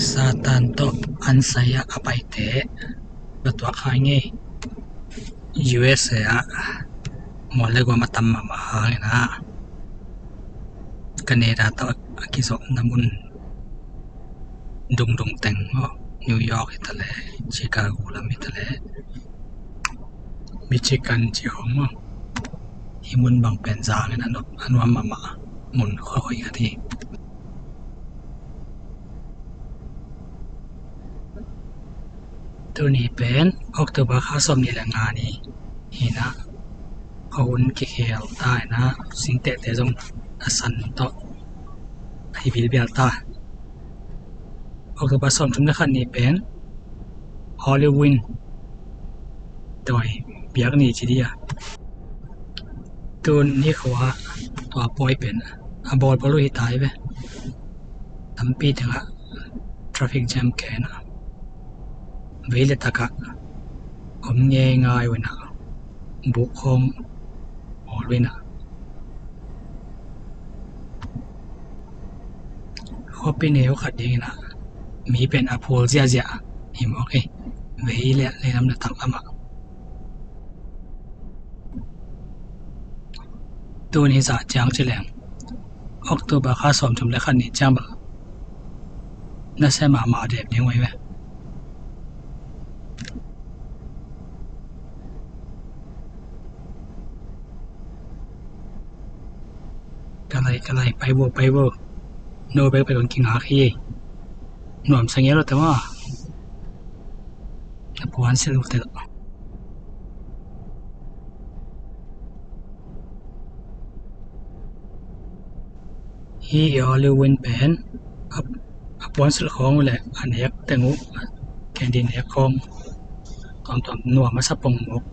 Satan to an saya apa ite betua khange US ya mole gua matam mama na Canada to akiso namun dung teng New York itale Chicago lam itale Michigan chi hom himun bang penzang na no anwa mama mun khoi atiตัวนี้เป็นออกตัวบาค่าสมนี่แหละงานนี้หินะเขาหุ่นเขียวใต้นะสิ่งเตะจงสันต่อให้วิลเบียร์ตาออกตัวบาสมทุนคันนี้เป็นฮอลลีวูดโดยเบียกนี่ทีเดียวตัวนี้เขาว่าตัวปอยเป็นบอลบอลลูกตายไปทำปีถึงละทราฟิกแจมแกนะเวลตะกะผมง่ายๆวันนะบุคคลออกเลยนะเขาเป็นเหวขัดเองนะมีเป็นอโพลเสียหิมโอเคเวลเลยน้ำหนักต่ำมาตัวนี้จะจางเฉลี่ยออกตัวบาค่าสมทุนและคันนี้จางบ่น่าใช่มาเด็บยังไงไหมกันไรไปบ่โนไปก่อนกินหาขี้หน่วมสังเกตแล้วแต่ว่าพวนเสลุเตะฮีออลิวินเป็นพวนเสลของแหละอันเอกแต่งูแคนดินเอกของตอนหน่วมมาสับปงมก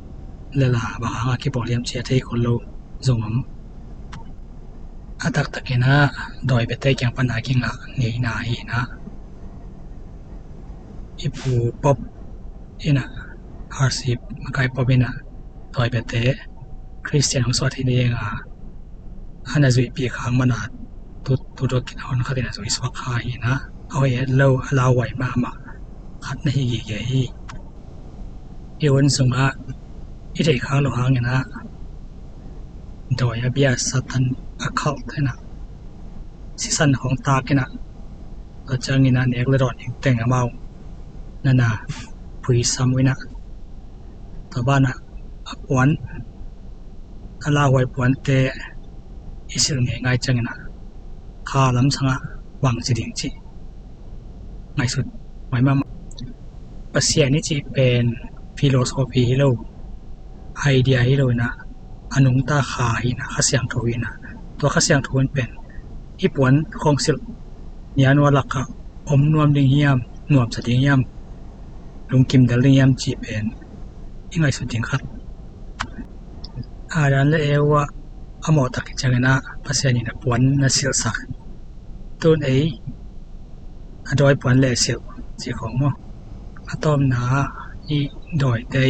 เลลาบาหาคิปอเลียมเชียที่คนโลซงatak takena doi bete kyang panaking la nei na hi na ipu pop ina harsip makai popina doi bete Christian hong swat hi ne nga ana zui pi khang manat tu do kin hon khatina zui swak kha hi na oi lo ala wai ma khat na hi ge hi iwon sunga idei khang lo hang naโดยเบียสัตันเข้าให้นะซีซั่นของตากินะเราจะงินะเอกเลยรอดอีกแต่งเมานั่นน่ะผู้ซ้ำไว้นะต่อบ้านน่ะปวนลาไว้ปวนเตอิสิลง่ายจังนะข้าล้ำสังะหวังสิดิ่งจิง่ายสุดหมายมาปัสเซียนี่จีเป็นฟิโลโซฟีฮิโลไอเดียฮิโลนะอนุงตาขาหินะข้าเสียงทวีนะตัวข้าเสียงทวนเป็นอีปวนคงสิลยานวลักะอมนวมดิงเฮียมนวมสดิงเฮียมลุงกิมเดลิงเฮียมจีเป็นยังไงสุดจริงครับดันเลวะอมอตักจังนะภาษานี่นะปวนนะสิลสักต้นดอยปวนเลสิลจีของมั้งอะตอมนะอีดอยได้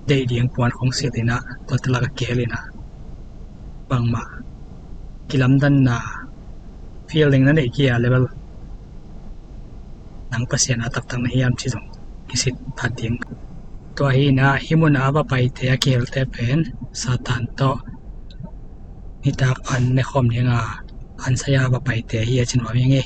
เดียงปวนของเสียเลยนะตัวตลาดเกเลยนะบางมากิลำดันนะฟีลลิ่งนั้นไอ้เกียร์เลเวลหนังประเสียนตักตั้งในยามที่ส่งกิสิตพัดเดียงตัวฮีนะฮิมุนอาบไปเทียเกลเตเป็นซาตานโตนิตาอันในคอมเนียงอันสยาบไปเทียเฮียจินว่ายังไง